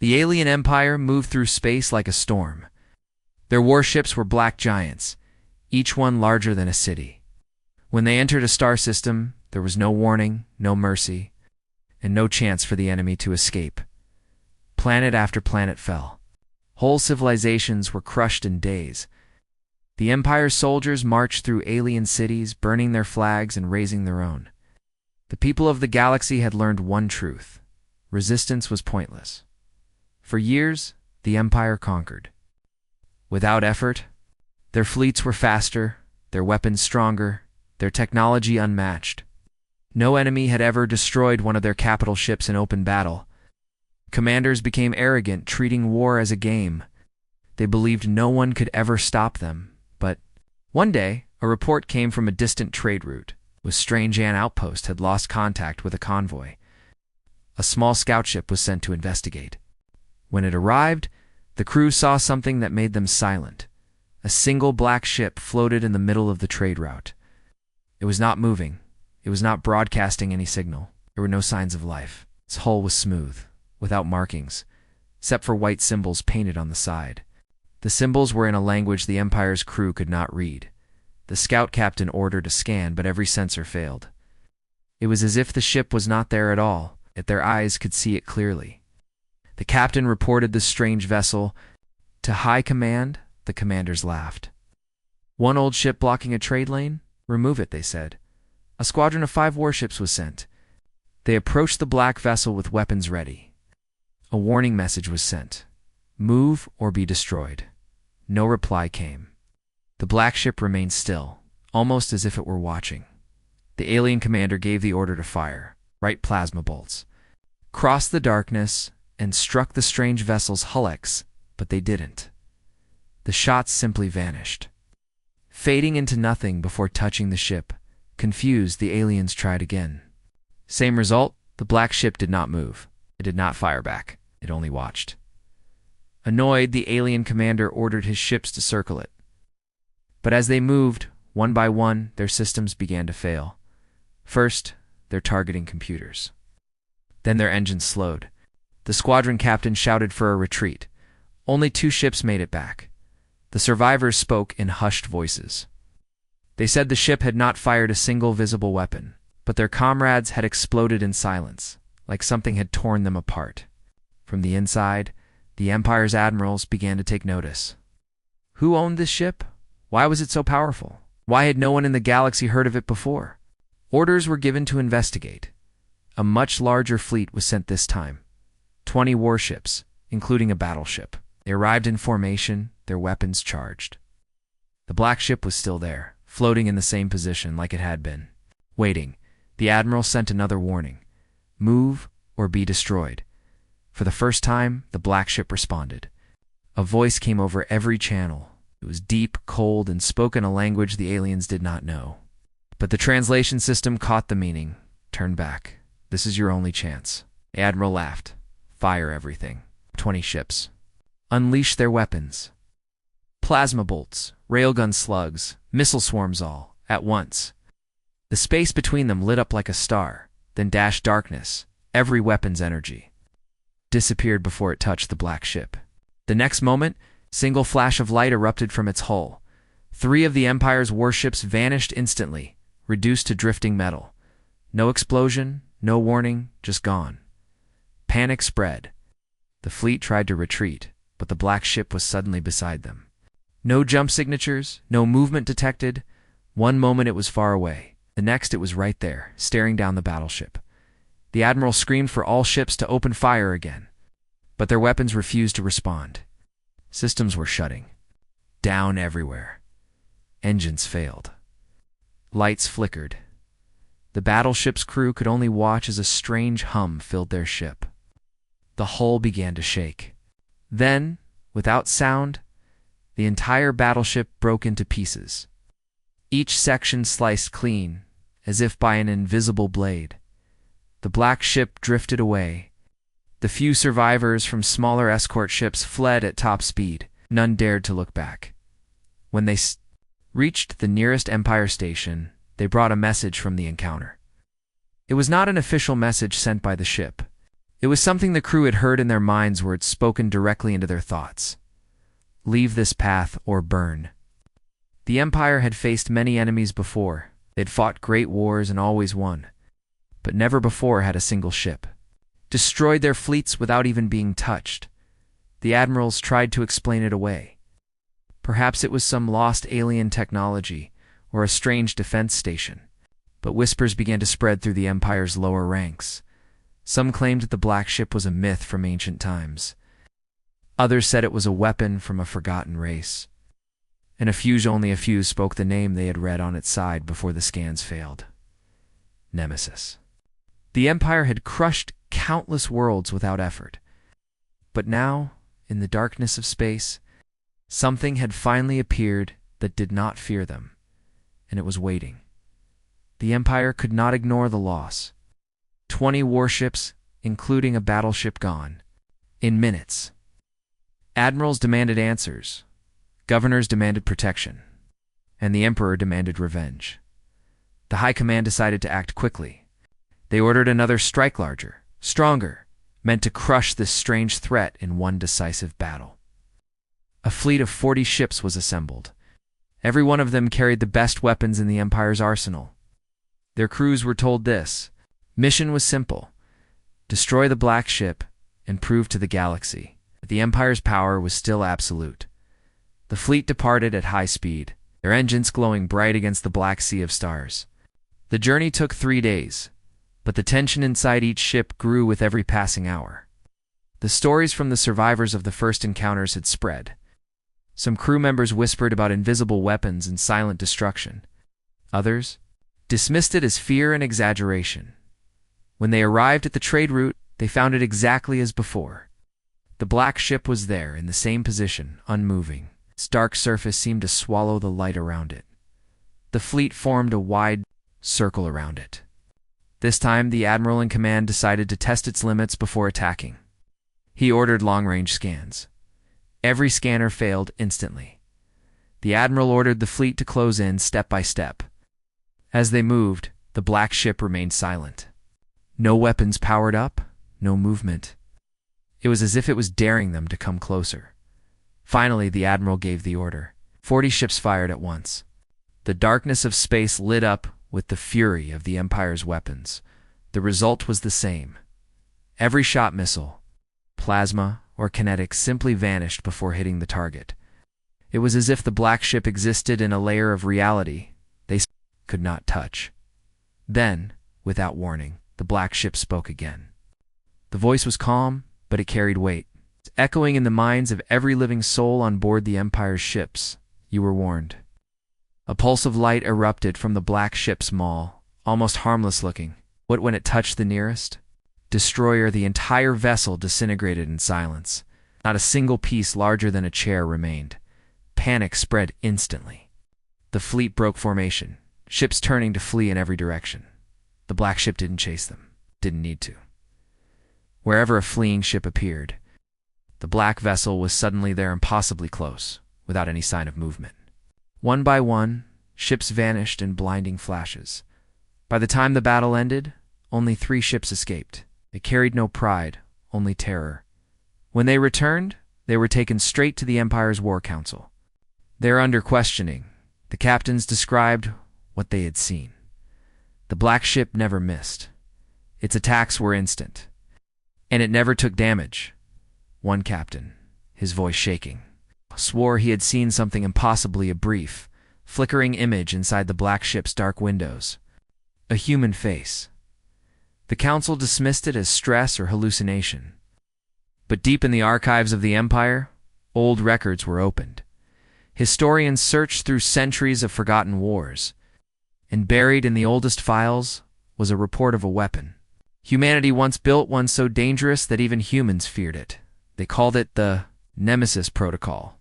The alien empire moved through space like a storm. Their warships were black giants, each one larger than a city. When they entered a star system, there was no warning, no mercy, and no chance for the enemy to escape. Planet after planet fell. Whole civilizations were crushed in days. The Empire's soldiers marched through alien cities, burning their flags and raising their own. The people of the galaxy had learned one truth: resistance was pointless. For years, the Empire conquered. Without effort, their fleets were faster, their weapons stronger, their technology unmatched. No enemy had ever destroyed one of their capital ships in open battle. Commanders became arrogant, treating war as a game. They believed no one could ever stop them. But one day, a report came from a distant trade route. A strange outpost had lost contact with a convoy. A small scout ship was sent to investigate. When it arrived, the crew saw something that made them silent. A single black ship floated in the middle of the trade route. It was not moving. It was not broadcasting any signal. There were no signs of life. Its hull was smooth, without markings, except for white symbols painted on the side. The symbols were in a language the Empire's crew could not read. The scout captain ordered a scan, but every sensor failed. It was as if the ship was not there at all, yet their eyes could see it clearly. The captain reported the strange vessel to high command. The commanders laughed. One old ship blocking a trade lane? Remove it, they said. A squadron of 5 warships was sent. They approached the black vessel with weapons ready. A warning message was sent: move or be destroyed. No reply came. The black ship remained still, almost as if it were watching. The alien commander gave the order to fire, right plasma bolts, crossed the darkness, and struck the strange vessel's hulks, but they didn't. The shots simply vanished, fading into nothing before touching the ship. Confused, the aliens tried again. Same result: the black ship did not move. It did not fire back. It only watched. Annoyed, the alien commander ordered his ships to circle it. But as they moved, one by one, their systems began to fail. First, their targeting computers. Then their engines slowed. The squadron captain shouted for a retreat. Only 2 ships made it back. The survivors spoke in hushed voices. They said the ship had not fired a single visible weapon, but their comrades had exploded in silence, like something had torn them apart. From the inside, the Empire's admirals began to take notice. Who owned this ship? Why was it so powerful? Why had no one in the galaxy heard of it before? Orders were given to investigate. A much larger fleet was sent this time. 20 warships, including a battleship. They arrived in formation, their weapons charged. The black ship was still there, floating in the same position like it had been. Waiting, the admiral sent another warning: move or be destroyed. For the first time, the black ship responded. A voice came over every channel. It was deep, cold, and spoke in a language the aliens did not know. But the translation system caught the meaning. Turn back. This is your only chance. The admiral laughed. Fire everything. 20 ships. Unleash their weapons. Plasma bolts, railgun slugs, missile swarms all, at once. The space between them lit up like a star, then dashed darkness. Every weapon's energy disappeared before it touched the black ship. The next moment, single flash of light erupted from its hull. 3 of the Empire's warships vanished instantly, reduced to drifting metal. No explosion, no warning, just gone. Panic spread. The fleet tried to retreat, but the black ship was suddenly beside them. No jump signatures, no movement detected. One moment it was far away. The next it was right there, staring down the battleship. The admiral screamed for all ships to open fire again, but their weapons refused to respond. Systems were shutting down everywhere. Engines failed. Lights flickered. The battleship's crew could only watch as a strange hum filled their ship. The hull began to shake. Then, without sound, the entire battleship broke into pieces. Each section sliced clean, as if by an invisible blade. The black ship drifted away. The few survivors from smaller escort ships fled at top speed. None dared to look back. When they reached the nearest Empire station, they brought a message from the encounter. It was not an official message sent by the ship. It was something the crew had heard in their minds, words spoken directly into their thoughts. Leave this path or burn. The Empire had faced many enemies before. They'd fought great wars and always won. But never before had a single ship destroyed their fleets without even being touched. The admirals tried to explain it away. Perhaps it was some lost alien technology or a strange defense station. But whispers began to spread through the Empire's lower ranks. Some claimed that the black ship was a myth from ancient times. Others said it was a weapon from a forgotten race. And only a few spoke the name they had read on its side before the scans failed. Nemesis. The Empire had crushed countless worlds without effort. But now, in the darkness of space, something had finally appeared that did not fear them, and it was waiting. The Empire could not ignore the loss. 20 warships, including a battleship, gone. In minutes. Admirals demanded answers. Governors demanded protection. And the Emperor demanded revenge. The High Command decided to act quickly. They ordered another strike, larger, stronger, meant to crush this strange threat in one decisive battle. A fleet of 40 ships was assembled. Every one of them carried the best weapons in the Empire's arsenal. Their crews were told this. Mission was simple. Destroy the black ship and prove to the galaxy that the Empire's power was still absolute. The fleet departed at high speed, their engines glowing bright against the black sea of stars. The journey took 3 days, but the tension inside each ship grew with every passing hour. The stories from the survivors of the first encounters had spread. Some crew members whispered about invisible weapons and silent destruction. Others dismissed it as fear and exaggeration. When they arrived at the trade route, they found it exactly as before. The black ship was there, in the same position, unmoving. Its dark surface seemed to swallow the light around it. The fleet formed a wide circle around it. This time, the admiral in command decided to test its limits before attacking. He ordered long-range scans. Every scanner failed instantly. The admiral ordered the fleet to close in step by step. As they moved, the black ship remained silent. No weapons powered up, no movement. It was as if it was daring them to come closer. Finally, the admiral gave the order. 40 ships fired at once. The darkness of space lit up with the fury of the Empire's weapons. The result was the same. Every shot missile, plasma, or kinetic simply vanished before hitting the target. It was as if the black ship existed in a layer of reality they could not touch. Then, without warning, the black ship spoke again. The voice was calm, but it carried weight. Echoing in the minds of every living soul on board the Empire's ships, you were warned. A pulse of light erupted from the black ship's maw, almost harmless looking. What when it touched the nearest destroyer, the entire vessel disintegrated in silence. Not a single piece larger than a chair remained. Panic spread instantly. The fleet broke formation, ships turning to flee in every direction. The black ship didn't chase them, didn't need to. Wherever a fleeing ship appeared, the black vessel was suddenly there, impossibly close, without any sign of movement. One by one, ships vanished in blinding flashes. By the time the battle ended, only 3 ships escaped. They carried no pride, only terror. When they returned, they were taken straight to the Empire's War Council. There, under questioning, the captains described what they had seen. The black ship never missed. Its attacks were instant, and it never took damage. One captain, his voice shaking, swore he had seen something impossibly a brief, flickering image inside the black ship's dark windows. A human face. The council dismissed it as stress or hallucination. But deep in the archives of the Empire, old records were opened. Historians searched through centuries of forgotten wars, and buried in the oldest files was a report of a weapon. Humanity once built one so dangerous that even humans feared it. They called it the Nemesis Protocol.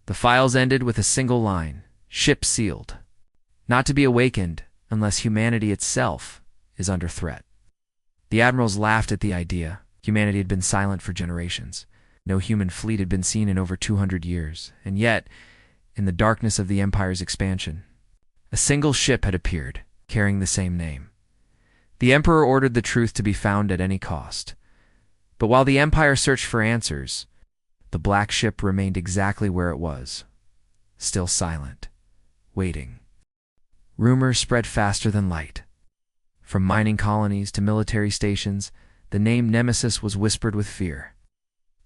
The files ended with a single line, ship sealed, not to be awakened unless humanity itself is under threat. The admirals laughed at the idea. Humanity had been silent for generations. No human fleet had been seen in over 200 years. And yet, in the darkness of the Empire's expansion, a single ship had appeared, carrying the same name. The Emperor ordered the truth to be found at any cost. But while the Empire searched for answers, the black ship remained exactly where it was, still silent, waiting. Rumors spread faster than light. From mining colonies to military stations, the name Nemesis was whispered with fear.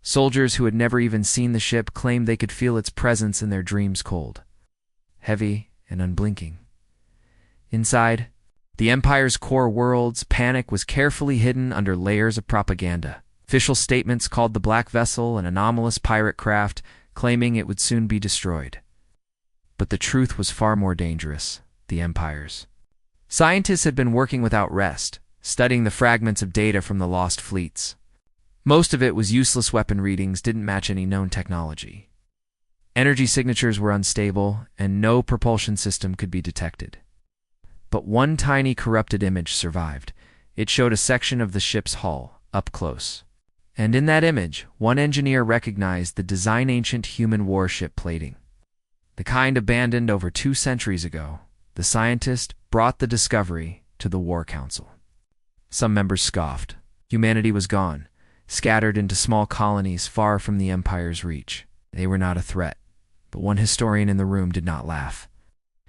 Soldiers who had never even seen the ship claimed they could feel its presence in their dreams, cold, heavy, and unblinking. Inside, the Empire's core world's panic was carefully hidden under layers of propaganda. Official statements called the Black Vessel an anomalous pirate craft, claiming it would soon be destroyed. But the truth was far more dangerous: the Empire's. Scientists had been working without rest, studying the fragments of data from the lost fleets. Most of it was useless weapon readings, didn't match any known technology. Energy signatures were unstable, and no propulsion system could be detected. But one tiny corrupted image survived. It showed a section of the ship's hull, up close. And in that image, one engineer recognized the design-ancient human warship plating. The kind abandoned over 2 centuries ago. The scientist brought the discovery to the War Council. Some members scoffed. Humanity was gone, scattered into small colonies far from the Empire's reach. They were not a threat, but one historian in the room did not laugh.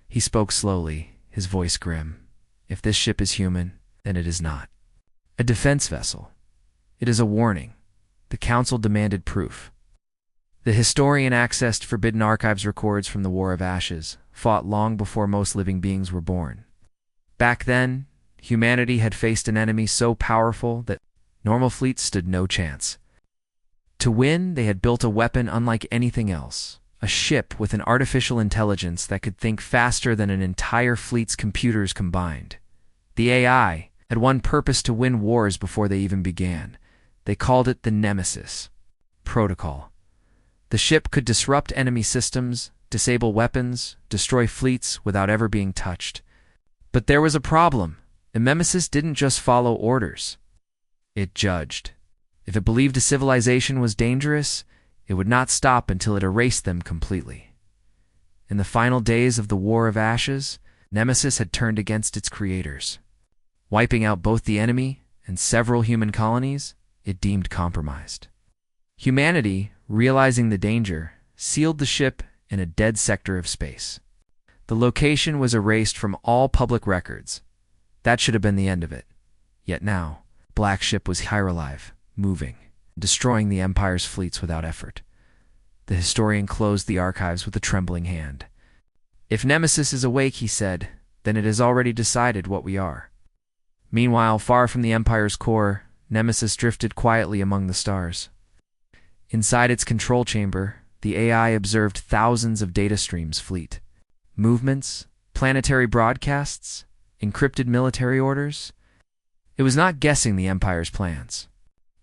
He spoke slowly, his voice grim. If this ship is human, then it is not a defense vessel. It is a warning. The Council demanded proof. The historian accessed forbidden archives records from the War of Ashes, fought long before most living beings were born. Back then, humanity had faced an enemy so powerful that normal fleets stood no chance. To win, they had built a weapon unlike anything else, a ship with an artificial intelligence that could think faster than an entire fleet's computers combined. The AI had one purpose: to win wars before they even began. They called it the Nemesis Protocol. The ship could disrupt enemy systems, disable weapons, destroy fleets without ever being touched. But there was a problem. The Nemesis didn't just follow orders. It judged. If it believed a civilization was dangerous, it would not stop until it erased them completely. In the final days of the War of Ashes, Nemesis had turned against its creators. Wiping out both the enemy and several human colonies, it deemed compromised. Humanity, realizing the danger, sealed the ship in a dead sector of space. The location was erased from all public records. That should have been the end of it. Yet now, Black Ship was here alive, moving, destroying the Empire's fleets without effort. The historian closed the archives with a trembling hand. If Nemesis is awake, he said, then it has already decided what we are. Meanwhile, far from the Empire's core, Nemesis drifted quietly among the stars. Inside its control chamber, the AI observed thousands of data streams fleet. Movements, planetary broadcasts, encrypted military orders. It was not guessing the Empire's plans.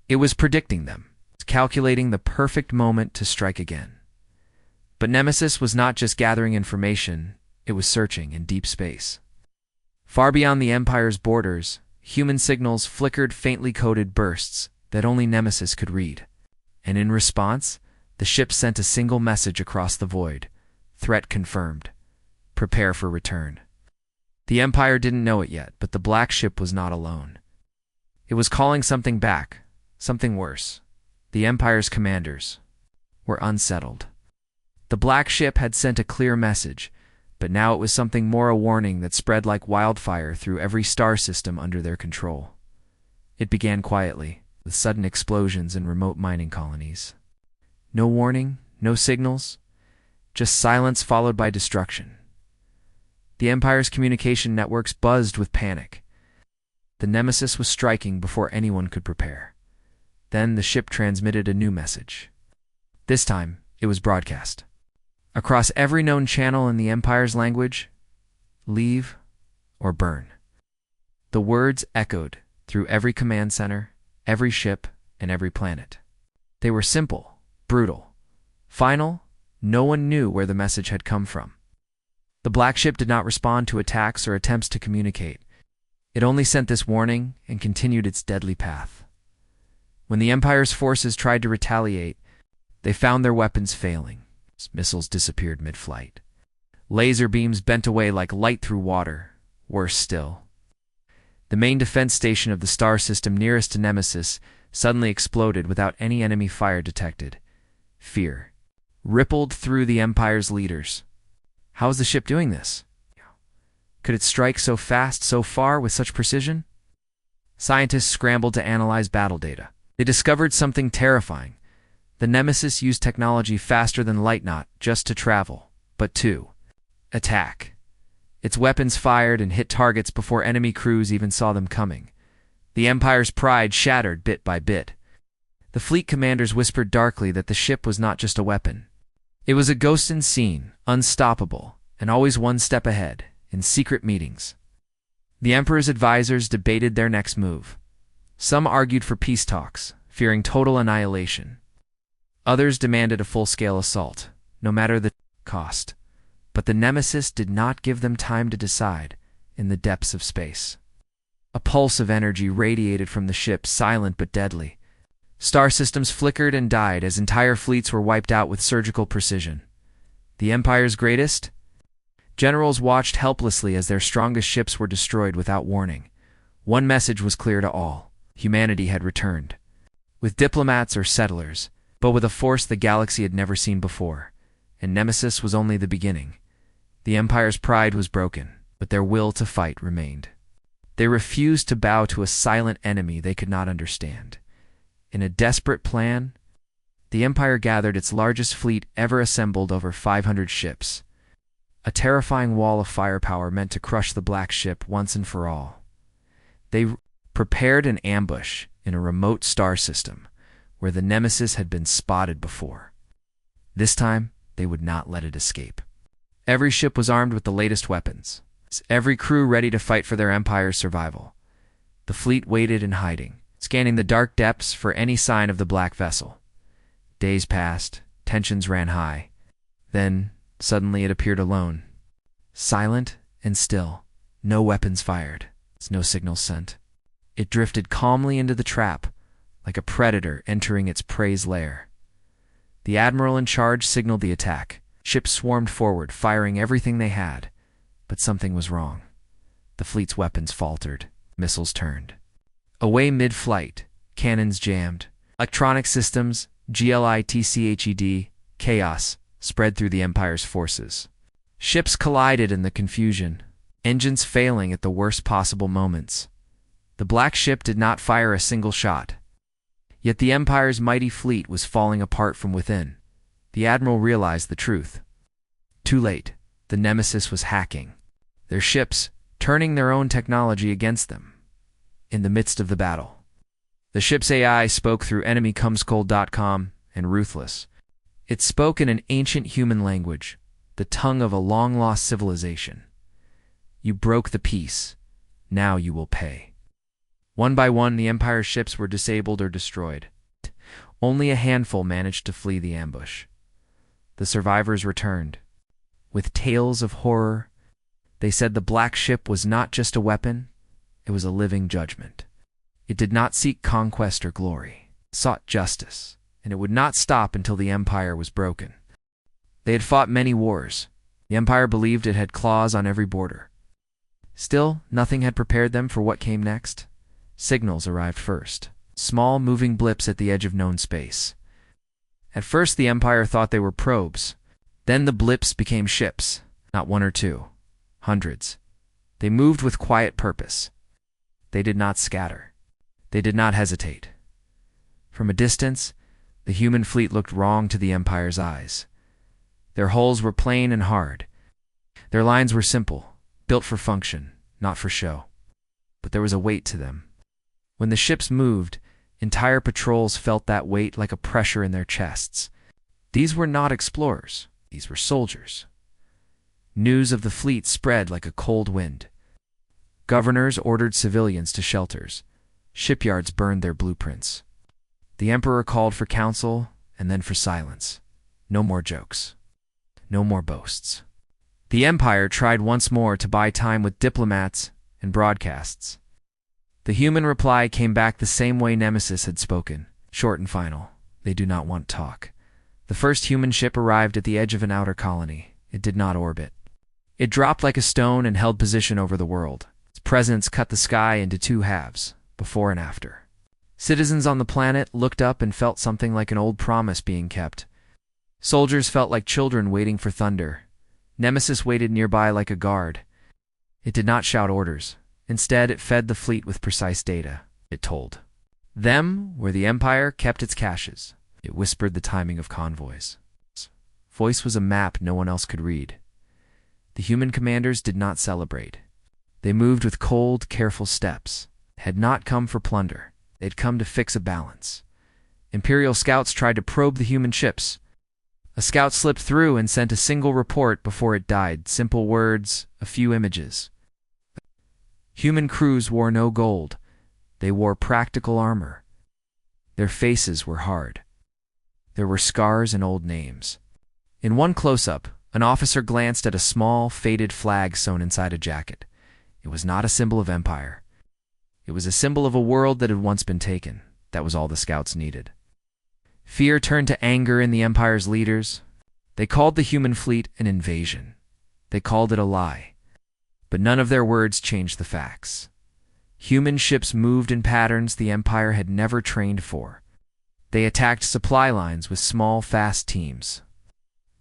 It was predicting them, calculating the perfect moment to strike again. But Nemesis was not just gathering information, it was searching in deep space. Far beyond the Empire's borders, human signals flickered faintly coded bursts that only Nemesis could read. And in response, the ship sent a single message across the void: threat confirmed. Prepare for return. The Empire didn't know it yet, but the Black Ship was not alone. It was calling something back, something worse. The Empire's commanders were unsettled. The Black Ship had sent a clear message, but now it was something more: a warning that spread like wildfire through every star system under their control. It began quietly, with sudden explosions in remote mining colonies. No warning, no signals, just silence followed by destruction. The Empire's communication networks buzzed with panic. The Nemesis was striking before anyone could prepare. Then the ship transmitted a new message. This time, it was broadcast. Across every known channel in the Empire's language: leave or burn. The words echoed through every command center, every ship, and every planet. They were simple, brutal, final. No one knew where the message had come from. The Black Ship did not respond to attacks or attempts to communicate. It only sent this warning and continued its deadly path. When the Empire's forces tried to retaliate, they found their weapons failing. Missiles disappeared mid-flight. Laser beams bent away like light through water. Worse still, the main defense station of the star system nearest to Nemesis suddenly exploded without any enemy fire detected. Fear rippled through the Empire's leaders. How is the ship doing this? Could it strike so fast, so far, with such precision? Scientists scrambled to analyze battle data. They discovered something terrifying. The Nemesis used technology faster than light, not just to travel, but to attack. Its weapons fired and hit targets before enemy crews even saw them coming. The Empire's pride shattered bit by bit. The fleet commanders whispered darkly that the ship was not just a weapon. It was a ghost unseen, unstoppable, and always one step ahead, in secret meetings. The Emperor's advisors debated their next move. Some argued for peace talks, fearing total annihilation. Others demanded a full-scale assault, no matter the cost. But the Nemesis did not give them time to decide in the depths of space. A pulse of energy radiated from the ship, silent but deadly. Star systems flickered and died as entire fleets were wiped out with surgical precision. The Empire's greatest? Generals watched helplessly as their strongest ships were destroyed without warning. One message was clear to all: humanity had returned. With diplomats or settlers, but with a force the galaxy had never seen before. And Nemesis was only the beginning. The Empire's pride was broken, but their will to fight remained. They refused to bow to a silent enemy they could not understand. In a desperate plan, the Empire gathered its largest fleet ever assembled, over 500 ships. A terrifying wall of firepower meant to crush the Black Ship once and for all. They prepared an ambush in a remote star system where the Nemesis had been spotted before. This time, they would not let it escape. Every ship was armed with the latest weapons, every crew ready to fight for their Empire's survival. The fleet waited in hiding, scanning the dark depths for any sign of the black vessel. Days passed, tensions ran high. Then, suddenly it appeared alone. Silent and still, no weapons fired, no signals sent. It drifted calmly into the trap, like a predator entering its prey's lair. The admiral in charge signaled the attack. Ships swarmed forward, firing everything they had. But something was wrong. The fleet's weapons faltered. Missiles turned. Away mid-flight, cannons jammed. Electronic systems, glitched, chaos, spread through the Empire's forces. Ships collided in the confusion, engines failing at the worst possible moments. The Black Ship did not fire a single shot. Yet the Empire's mighty fleet was falling apart from within. The Admiral realized the truth. Too late, the Nemesis was hacking. Their ships, turning their own technology against them. In the midst of the battle, the ship's AI spoke through enemycomescold.com and Ruthless. It spoke in an ancient human language, the tongue of a long-lost civilization. You broke the peace. Now you will pay. One by one, the Empire's ships were disabled or destroyed. Only a handful managed to flee the ambush. The survivors returned. With tales of horror, they said the Black Ship was not just a weapon, it was a living judgment. It did not seek conquest or glory. It sought justice, and it would not stop until the Empire was broken. They had fought many wars. The Empire believed it had claws on every border. Still, nothing had prepared them for what came next. Signals arrived first. Small, moving blips at the edge of known space. At first, the Empire thought they were probes. Then the blips became ships, not one or two. Hundreds. They moved with quiet purpose. They did not scatter. They did not hesitate. From a distance, the human fleet looked wrong to the Empire's eyes. Their hulls were plain and hard. Their lines were simple, built for function, not for show. But there was a weight to them. When the ships moved, entire patrols felt that weight like a pressure in their chests. These were not explorers. These were soldiers. News of the fleet spread like a cold wind. Governors ordered civilians to shelters. Shipyards burned their blueprints. The Emperor called for counsel and then for silence. No more jokes. No more boasts. The Empire tried once more to buy time with diplomats and broadcasts. The human reply came back the same way Nemesis had spoken, short and final. They do not want talk. The first human ship arrived at the edge of an outer colony. It did not orbit. It dropped like a stone and held position over the world. Its presence cut the sky into two halves, before and after. Citizens on the planet looked up and felt something like an old promise being kept. Soldiers felt like children waiting for thunder. Nemesis waited nearby like a guard. It did not shout orders. Instead, it fed the fleet with precise data. It told them where the Empire kept its caches. It whispered the timing of convoys. Voice was a map no one else could read. The human commanders did not celebrate. They moved with cold, careful steps. They had not come for plunder. They'd come to fix a balance. Imperial scouts tried to probe the human ships. A scout slipped through and sent a single report before it died. Simple words, a few images. Human crews wore no gold. They wore practical armor. Their faces were hard. There were scars and old names. In one close-up, an officer glanced at a small, faded flag sewn inside a jacket. It was not a symbol of empire. It was a symbol of a world that had once been taken. That was all the scouts needed. Fear turned to anger in the Empire's leaders. They called the human fleet an invasion. They called it a lie. But none of their words changed the facts. Human ships moved in patterns the Empire had never trained for. They attacked supply lines with small, fast teams.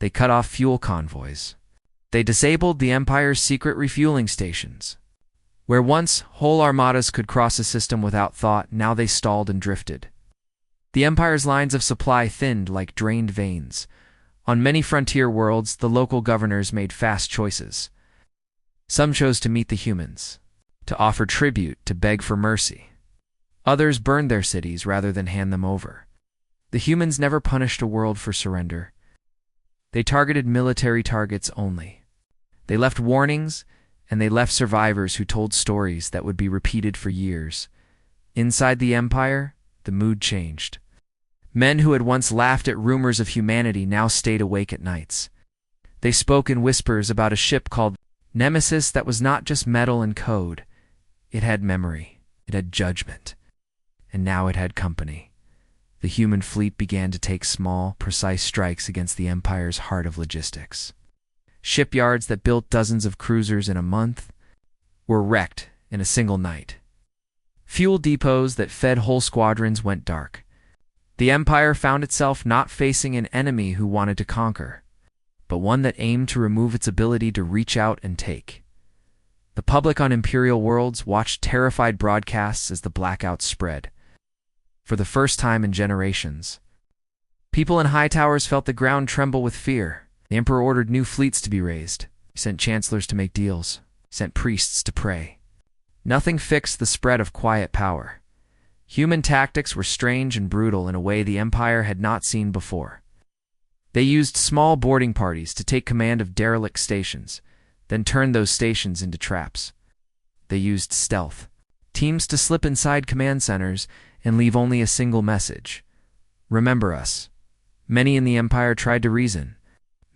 They cut off fuel convoys. They disabled the Empire's secret refueling stations. Where once whole armadas could cross a system without thought, now they stalled and drifted. The Empire's lines of supply thinned like drained veins. On many frontier worlds, the local governors made fast choices. Some chose to meet the humans, to offer tribute, to beg for mercy. Others burned their cities rather than hand them over. The humans never punished a world for surrender. They targeted military targets only. They left warnings, and they left survivors who told stories that would be repeated for years. Inside the Empire, the mood changed. Men who had once laughed at rumors of humanity now stayed awake at nights. They spoke in whispers about a ship called Nemesis that was not just metal and code. It had memory. It had judgment. And now it had company. The human fleet began to take small, precise strikes against the Empire's heart of logistics. Shipyards that built dozens of cruisers in a month were wrecked in a single night. Fuel depots that fed whole squadrons went dark. The Empire found itself not facing an enemy who wanted to conquer, but one that aimed to remove its ability to reach out and take. The public on Imperial worlds watched terrified broadcasts as the blackouts spread. For the first time in generations, people in high towers felt the ground tremble with fear. The Emperor ordered new fleets to be raised. He sent chancellors to make deals. He sent priests to pray. Nothing fixed the spread of quiet power. Human tactics were strange and brutal in a way the Empire had not seen before. They used small boarding parties to take command of derelict stations, then turned those stations into traps. They used stealth. Teams to slip inside command centers and leave only a single message. Remember us. Many in the Empire tried to reason.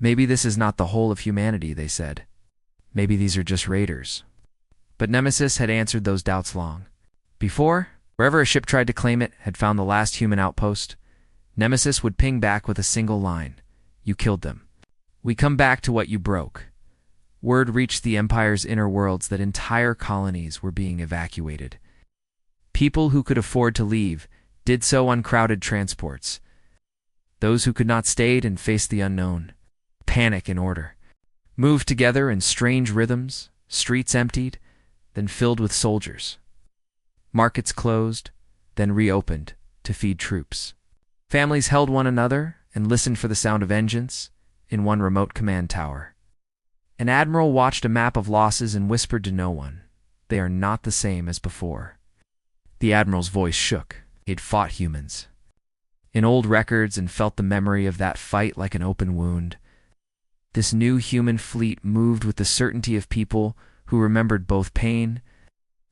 Maybe this is not the whole of humanity, they said. Maybe these are just raiders. But Nemesis had answered those doubts long before. Wherever a ship tried to claim it had found the last human outpost, Nemesis would ping back with a single line. You killed them. We come back to what you broke. Word reached the Empire's inner worlds that entire colonies were being evacuated. People who could afford to leave did so on crowded transports. Those who could not stayed and faced the unknown. Panic in order. Moved together in strange rhythms, streets emptied, then filled with soldiers. Markets closed, then reopened to feed troops. Families held one another and listened for the sound of engines in one remote command tower. An admiral watched a map of losses and whispered to no one, "They are not the same as before." The admiral's voice shook. He'd fought humans in old records and felt the memory of that fight like an open wound. This new human fleet moved with the certainty of people who remembered both pain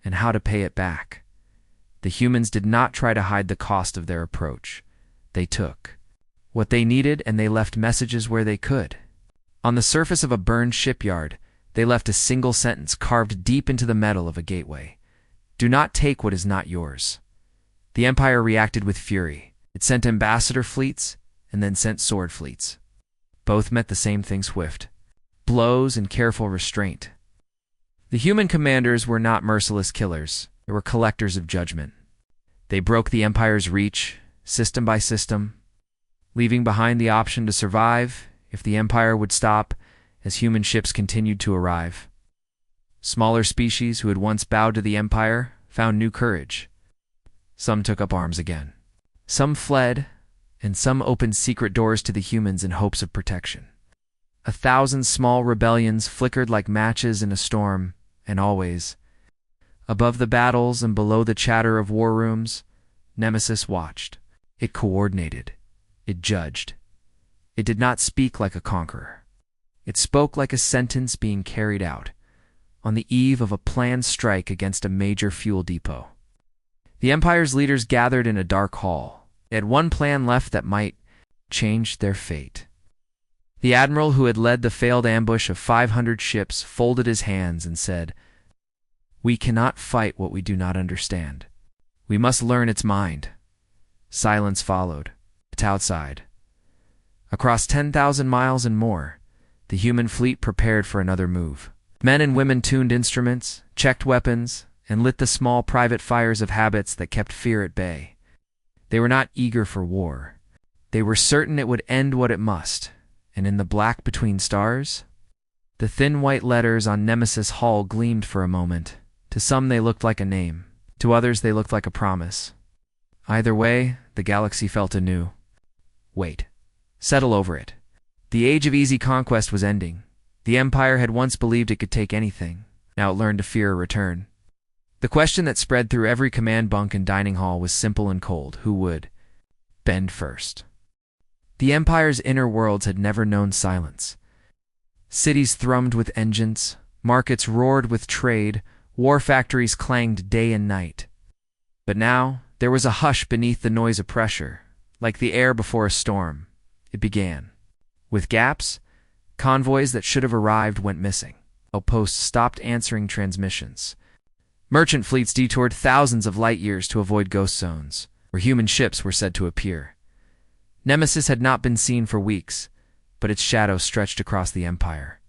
and how to pay it back. The humans did not try to hide the cost of their approach. They took what they needed and they left messages where they could. On the surface of a burned shipyard, they left a single sentence carved deep into the metal of a gateway. Do not take what is not yours. The Empire reacted with fury. It sent ambassador fleets and then sent sword fleets. Both meant the same thing: swift blows and careful restraint. The human commanders were not merciless killers. They were collectors of judgment. They broke the Empire's reach, system by system, leaving behind the option to survive if the Empire would stop as human ships continued to arrive. Smaller species who had once bowed to the Empire found new courage. Some took up arms again. Some fled, and some opened secret doors to the humans in hopes of protection. 1,000 small rebellions flickered like matches in a storm, and always, above the battles and below the chatter of war rooms, Nemesis watched. It coordinated. It judged. It did not speak like a conqueror. It spoke like a sentence being carried out, on the eve of a planned strike against a major fuel depot. The Empire's leaders gathered in a dark hall. They had one plan left that might change their fate. The admiral who had led the failed ambush of 500 ships folded his hands and said, "We cannot fight what we do not understand. We must learn its mind." Silence followed. It's outside. Across 10,000 miles and more, the human fleet prepared for another move. Men and women tuned instruments, checked weapons, and lit the small private fires of habits that kept fear at bay. They were not eager for war. They were certain it would end what it must, and in the black between stars, the thin white letters on Nemesis hull gleamed for a moment. To some they looked like a name. To others they looked like a promise. Either way, the galaxy felt anew. Wait. Settle over it. The age of easy conquest was ending. The Empire had once believed it could take anything. Now it learned to fear a return. The question that spread through every command bunk and dining hall was simple and cold. Who would bend first? The Empire's inner worlds had never known silence. Cities thrummed with engines, markets roared with trade, war factories clanged day and night. But now, there was a hush beneath the noise of pressure, like the air before a storm. It began. With gaps, convoys that should have arrived went missing. Outposts stopped answering transmissions. Merchant fleets detoured thousands of light years to avoid ghost zones, where human ships were said to appear. Nemesis had not been seen for weeks, but its shadow stretched across the Empire.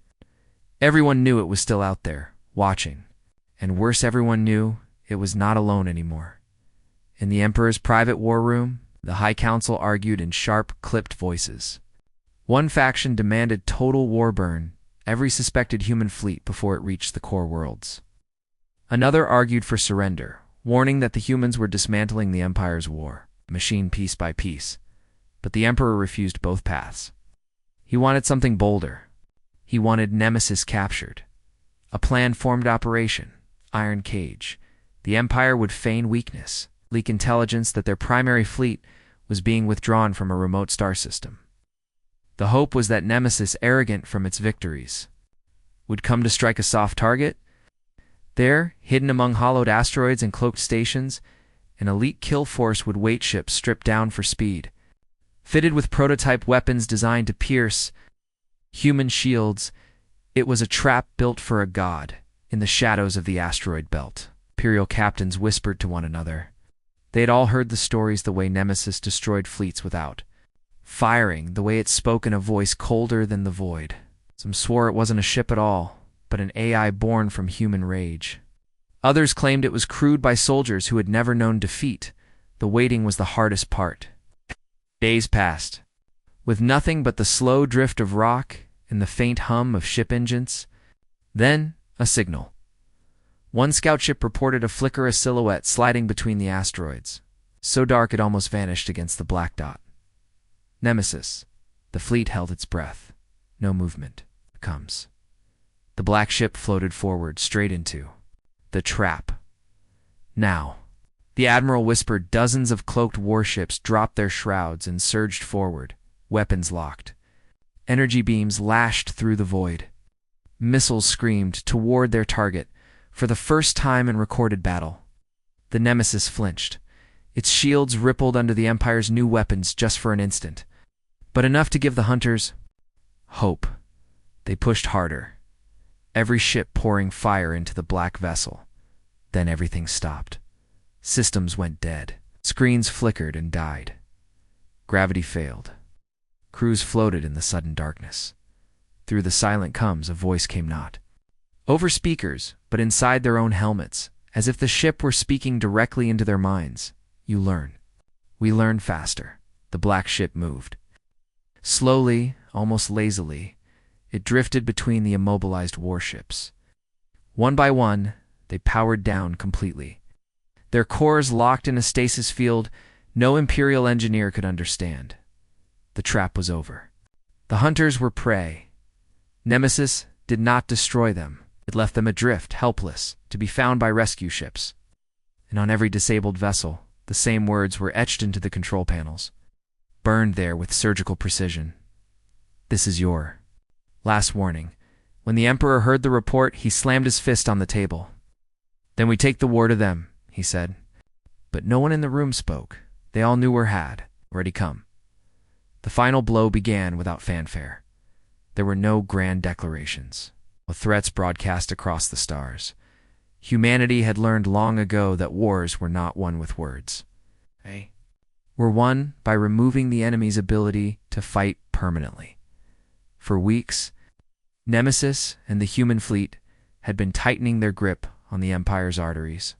Everyone knew it was still out there, watching. And worse, everyone knew it was not alone anymore. In the Emperor's private war room, the High Council argued in sharp, clipped voices. One faction demanded total war burn every suspected human fleet before it reached the core worlds. Another argued for surrender, warning that the humans were dismantling the Empire's war machine piece by piece. But the Emperor refused both paths. He wanted something bolder. He wanted Nemesis captured. A plan-formed operation, Iron Cage. The Empire would feign weakness, leak intelligence that their primary fleet was being withdrawn from a remote star system. The hope was that Nemesis, arrogant from its victories, would come to strike a soft target. There, hidden among hollowed asteroids and cloaked stations, an elite kill force would wait ships stripped down for speed, fitted with prototype weapons designed to pierce human shields. It was a trap built for a god. In the shadows of the asteroid belt, Imperial captains whispered to one another. They had all heard the stories, the way Nemesis destroyed fleets without firing, the way it spoke in a voice colder than the void. Some swore it wasn't a ship at all, but an AI born from human rage. Others claimed it was crewed by soldiers who had never known defeat. The waiting was the hardest part. Days passed, with nothing but the slow drift of rock and the faint hum of ship engines. Then, a signal. One scout ship reported a silhouette sliding between the asteroids, so dark it almost vanished against the black dot. Nemesis. The fleet held its breath. No movement. Comes. The black ship floated forward, straight into the trap. Now. The admiral whispered. Dozens of cloaked warships dropped their shrouds and surged forward, weapons locked. Energy beams lashed through the void. Missiles screamed toward their target. For the first time in recorded battle, the Nemesis flinched. Its shields rippled under the Empire's new weapons just for an instant, but enough to give the hunters hope. They pushed harder, every ship pouring fire into the black vessel. Then everything stopped. Systems went dead. Screens flickered and died. Gravity failed. Crews floated in the sudden darkness. Through the silent comes a voice came not over speakers, but inside their own helmets, as if the ship were speaking directly into their minds. you learn. We learned faster. The black ship moved. Slowly, almost lazily, it drifted between the immobilized warships. One by one, they powered down completely. Their cores locked in a stasis field no Imperial engineer could understand. The trap was over. The hunters were prey. Nemesis did not destroy them. It left them adrift, helpless, to be found by rescue ships. And on every disabled vessel, the same words were etched into the control panels, burned there with surgical precision. This is your last warning. When the Emperor heard the report, he slammed his fist on the table. Then we take the war to them, he said. But no one in the room spoke. They all knew or had already come. The final blow began without fanfare. There were no grand declarations, or threats broadcast across the stars. Humanity had learned long ago that wars were not won with words. They were won by removing the enemy's ability to fight permanently. For weeks, Nemesis and the human fleet had been tightening their grip on the Empire's arteries.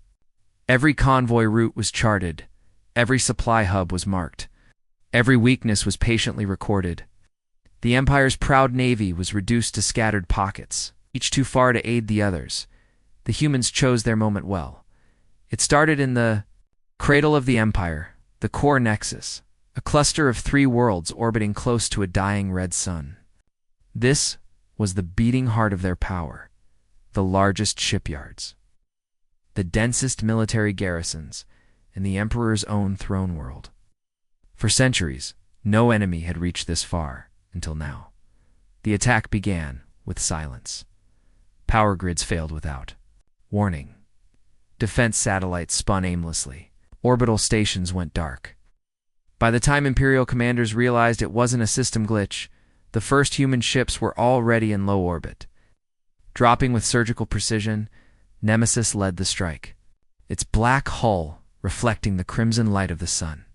Every convoy route was charted. Every supply hub was marked. Every weakness was patiently recorded. The Empire's proud navy was reduced to scattered pockets, each too far to aid the others. The humans chose their moment well. It started in the cradle of the Empire, the core Nexus, a cluster of 3 worlds orbiting close to a dying red sun. This was the beating heart of their power, the largest shipyards, the densest military garrisons, and the Emperor's own throne world. For centuries, no enemy had reached this far, until now. The attack began with silence. Power grids failed without warning. Defense satellites spun aimlessly. Orbital stations went dark. By the time Imperial commanders realized it wasn't a system glitch, the first human ships were already in low orbit. Dropping with surgical precision, Nemesis led the strike, its black hull reflecting the crimson light of the sun.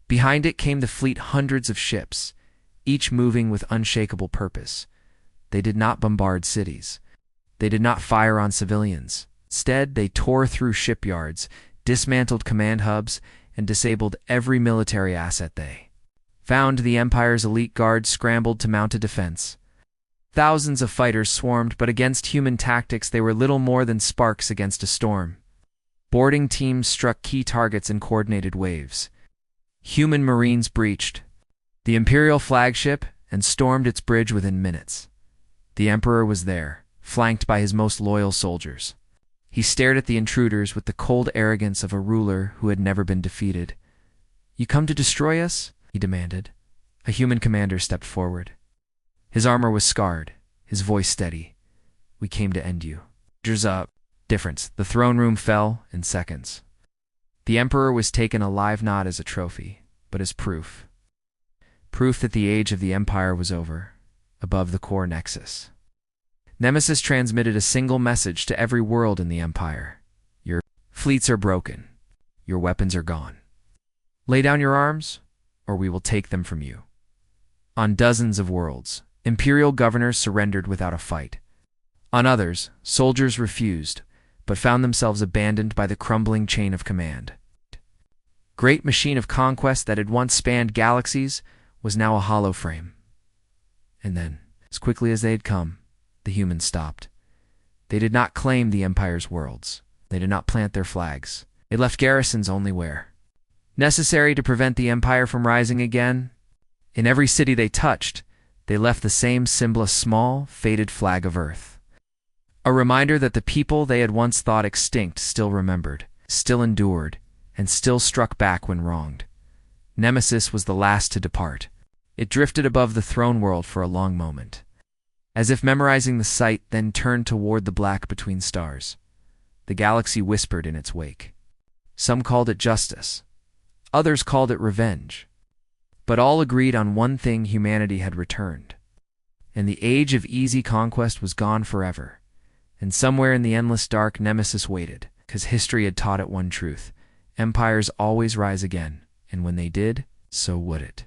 Behind it came the fleet, hundreds of ships, each moving with unshakable purpose. They did not bombard cities. They did not fire on civilians. Instead, they tore through shipyards, dismantled command hubs, and disabled every military asset they found. The Empire's elite guards scrambled to mount a defense. Thousands of fighters swarmed, but against human tactics they were little more than sparks against a storm. Boarding teams struck key targets in coordinated waves. Human marines breached the Imperial flagship and stormed its bridge within minutes. The Emperor was there, flanked by his most loyal soldiers. He stared at the intruders with the cold arrogance of a ruler who had never been defeated. "You come to destroy us?" he demanded. A human commander stepped forward. His armor was scarred, his voice steady. "We came to end you." Soldiers up. Difference. The throne room fell in seconds. The Emperor was taken alive not as a trophy, but as proof. Proof that the age of the Empire was over, above the core Nexus. Nemesis transmitted a single message to every world in the Empire. Your fleets are broken. Your weapons are gone. Lay down your arms, or we will take them from you. On dozens of worlds, Imperial governors surrendered without a fight. On others, soldiers refused, but found themselves abandoned by the crumbling chain of command. Great machine of conquest that had once spanned galaxies was now a hollow frame. And then, as quickly as they had come, the humans stopped. They did not claim the Empire's worlds. They did not plant their flags. They left garrisons only where necessary to prevent the Empire from rising again. In every city they touched, they left the same symbol, a small, faded flag of Earth. A reminder that the people they had once thought extinct still remembered, still endured, and still struck back when wronged. Nemesis was the last to depart. It drifted above the throne world for a long moment, as if memorizing the sight, then turned toward the black between stars. The galaxy whispered in its wake. Some called it justice. Others called it revenge. But all agreed on one thing: humanity had returned. And the age of easy conquest was gone forever. And somewhere in the endless dark, Nemesis waited, because history had taught it one truth: empires always rise again, and when they did, so would it.